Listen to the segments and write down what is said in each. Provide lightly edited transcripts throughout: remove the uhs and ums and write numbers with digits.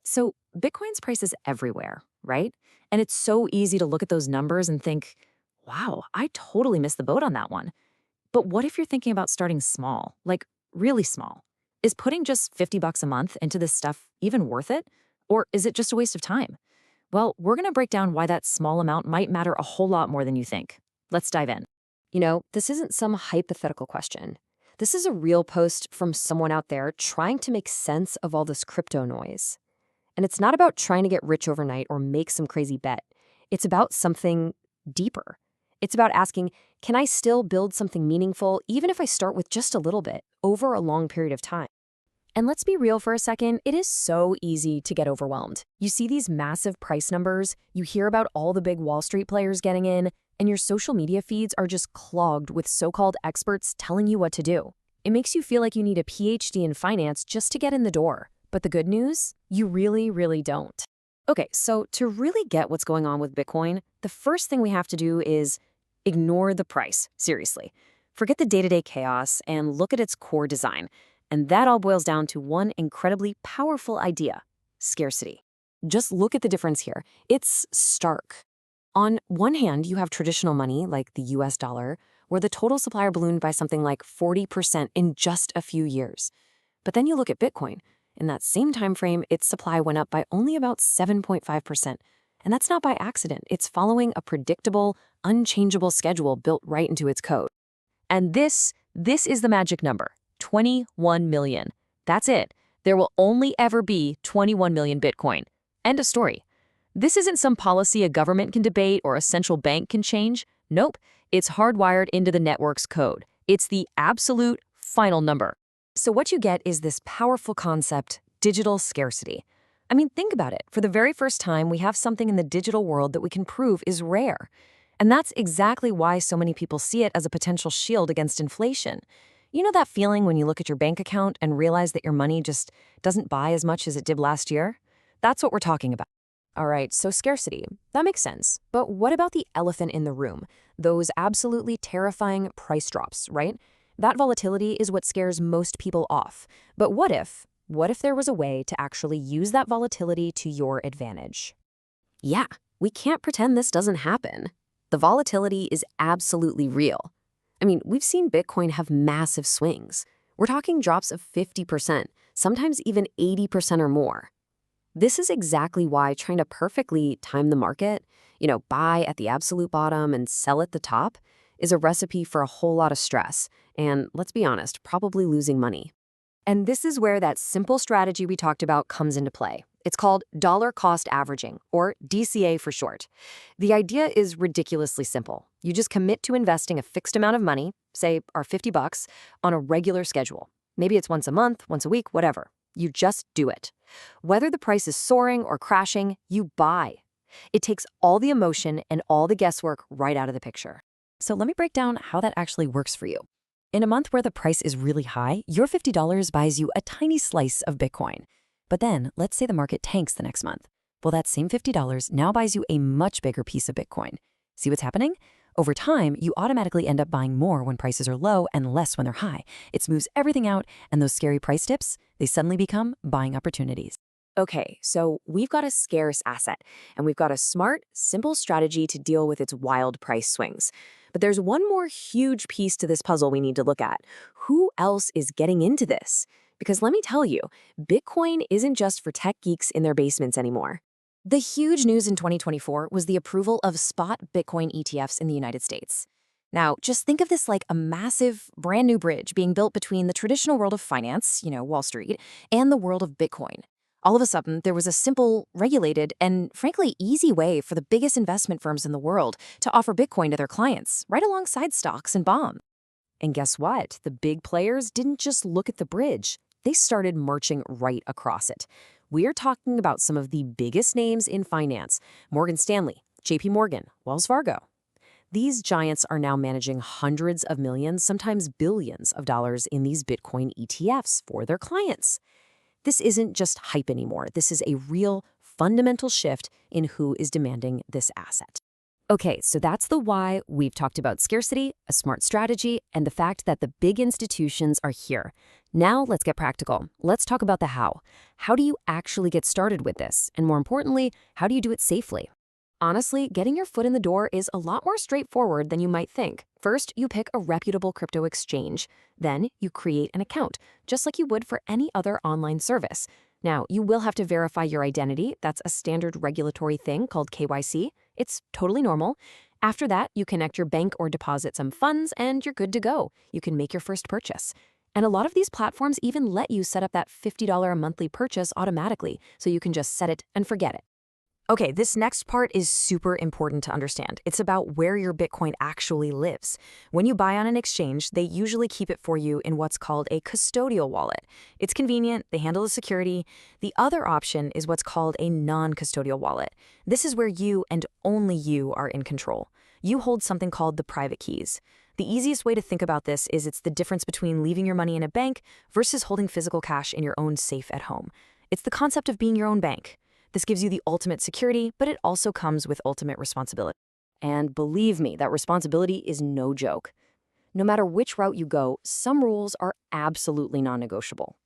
So Bitcoin's price is everywhere, right? And it's so easy to look at those numbers and think, wow, I totally missed the boat on that one. But what if you're thinking about starting small, like really small? Is putting just 50 bucks a month into this stuff even worth it? Or is it just a waste of time? Well, we're going to break down why that small amount might matter a whole lot more than you think. Let's dive in. This isn't some hypothetical question. This is a real post from someone out there trying to make sense of all this crypto noise. And it's not about trying to get rich overnight or make some crazy bet. It's about something deeper. It's about asking, can I still build something meaningful even if I start with just a little bit over a long period of time? And let's be real for a second, it is so easy to get overwhelmed. You see these massive price numbers, you hear about all the big Wall Street players getting in, and your social media feeds are just clogged with so-called experts telling you what to do. It makes you feel like you need a PhD in finance just to get in the door. But the good news? You really, really don't. Okay, so to really get what's going on with Bitcoin, the first thing we have to do is ignore the price, seriously. Forget the day-to-day chaos and look at its core design. And that all boils down to one incredibly powerful idea: scarcity. Just look at the difference here. It's stark. On one hand, you have traditional money, like the US dollar, where the total supply ballooned by something like 40% in just a few years. But then you look at Bitcoin. In that same time frame, its supply went up by only about 7.5%. And that's not by accident. It's following a predictable, unchangeable schedule built right into its code. And this is the magic number: 21 million. That's it. There will only ever be 21 million Bitcoin. End of story. This isn't some policy a government can debate or a central bank can change. Nope. It's hardwired into the network's code. It's the absolute final number. So what you get is this powerful concept: digital scarcity. I mean, think about it. For the very first time, we have something in the digital world that we can prove is rare. And that's exactly why so many people see it as a potential shield against inflation. You know that feeling when you look at your bank account and realize that your money just doesn't buy as much as it did last year? That's what we're talking about. All right, so scarcity. That makes sense. But what about the elephant in the room? Those absolutely terrifying price drops, right? That volatility is what scares most people off. But what if there was a way to actually use that volatility to your advantage? Yeah, we can't pretend this doesn't happen. The volatility is absolutely real. I mean, we've seen Bitcoin have massive swings. We're talking drops of 50%, sometimes even 80% or more. This is exactly why trying to perfectly time the market, buy at the absolute bottom and sell at the top, is a recipe for a whole lot of stress and, let's be honest, probably losing money. And this is where that simple strategy we talked about comes into play. It's called dollar cost averaging, or DCA for short. The idea is ridiculously simple. You just commit to investing a fixed amount of money, say our 50 bucks, on a regular schedule. Maybe it's once a month, once a week, whatever. You just do it. Whether the price is soaring or crashing, you buy. It takes all the emotion and all the guesswork right out of the picture. So let me break down how that actually works for you. In a month where the price is really high, your $50 buys you a tiny slice of Bitcoin. But then, let's say the market tanks the next month. Well, that same $50 now buys you a much bigger piece of Bitcoin. See what's happening? Over time, you automatically end up buying more when prices are low and less when they're high. It smooths everything out, and those scary price dips, they suddenly become buying opportunities. Okay, so we've got a scarce asset, and we've got a smart, simple strategy to deal with its wild price swings. But there's one more huge piece to this puzzle we need to look at. Who else is getting into this? Because let me tell you, Bitcoin isn't just for tech geeks in their basements anymore. The huge news in 2024 was the approval of spot Bitcoin ETFs in the United States. Now, just think of this like a massive, brand new bridge being built between the traditional world of finance, Wall Street, and the world of Bitcoin. All of a sudden, there was a simple, regulated, and frankly easy way for the biggest investment firms in the world to offer Bitcoin to their clients, right alongside stocks and bonds. And guess what? The big players didn't just look at the bridge. They started marching right across it. We're talking about some of the biggest names in finance: Morgan Stanley, JP Morgan, Wells Fargo. These giants are now managing hundreds of millions, sometimes billions of dollars in these Bitcoin ETFs for their clients. This isn't just hype anymore. This is a real, fundamental shift in who is demanding this asset. Okay, so that's the why. We've talked about scarcity, a smart strategy, and the fact that the big institutions are here. Now let's get practical. Let's talk about the how. How do you actually get started with this? And more importantly, how do you do it safely? Honestly, getting your foot in the door is a lot more straightforward than you might think. First, you pick a reputable crypto exchange. Then, you create an account, just like you would for any other online service. Now, you will have to verify your identity. That's a standard regulatory thing called KYC. It's totally normal. After that, you connect your bank or deposit some funds, and you're good to go. You can make your first purchase. And a lot of these platforms even let you set up that $50 a monthly purchase automatically, so you can just set it and forget it. Okay, this next part is super important to understand. It's about where your Bitcoin actually lives. When you buy on an exchange, they usually keep it for you in what's called a custodial wallet. It's convenient, they handle the security. The other option is what's called a non-custodial wallet. This is where you and only you are in control. You hold something called the private keys. The easiest way to think about this is it's the difference between leaving your money in a bank versus holding physical cash in your own safe at home. It's the concept of being your own bank. This gives you the ultimate security, but it also comes with ultimate responsibility. And believe me, that responsibility is no joke. No matter which route you go, some rules are absolutely non-negotiable.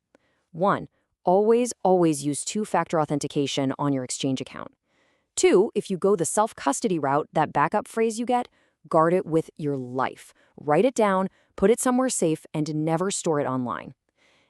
1. Always use two-factor authentication on your exchange account. 2. If you go the self-custody route, that backup phrase you get, guard it with your life. Write it down, put it somewhere safe, and never store it online.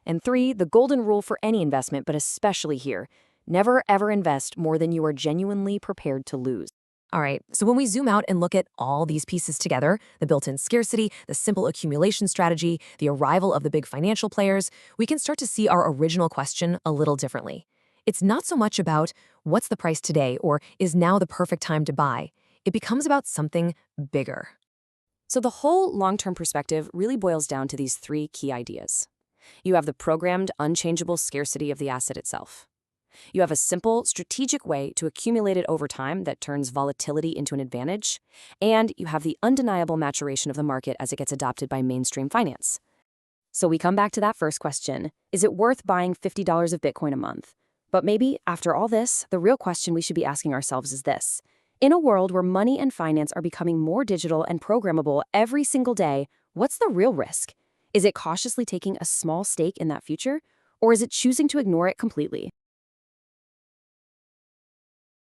And 3. The golden rule for any investment, but especially here: never ever invest more than you are genuinely prepared to lose. All right, so when we zoom out and look at all these pieces together, the built-in scarcity, the simple accumulation strategy, the arrival of the big financial players, we can start to see our original question a little differently. It's not so much about what's the price today or is now the perfect time to buy. It becomes about something bigger. So the whole long-term perspective really boils down to these three key ideas. You have the programmed, unchangeable scarcity of the asset itself. You have a simple, strategic way to accumulate it over time that turns volatility into an advantage. And you have the undeniable maturation of the market as it gets adopted by mainstream finance. So we come back to that first question. Is it worth buying $50 of Bitcoin a month? But maybe, after all this, the real question we should be asking ourselves is this. In a world where money and finance are becoming more digital and programmable every single day, what's the real risk? Is it cautiously taking a small stake in that future? Or is it choosing to ignore it completely?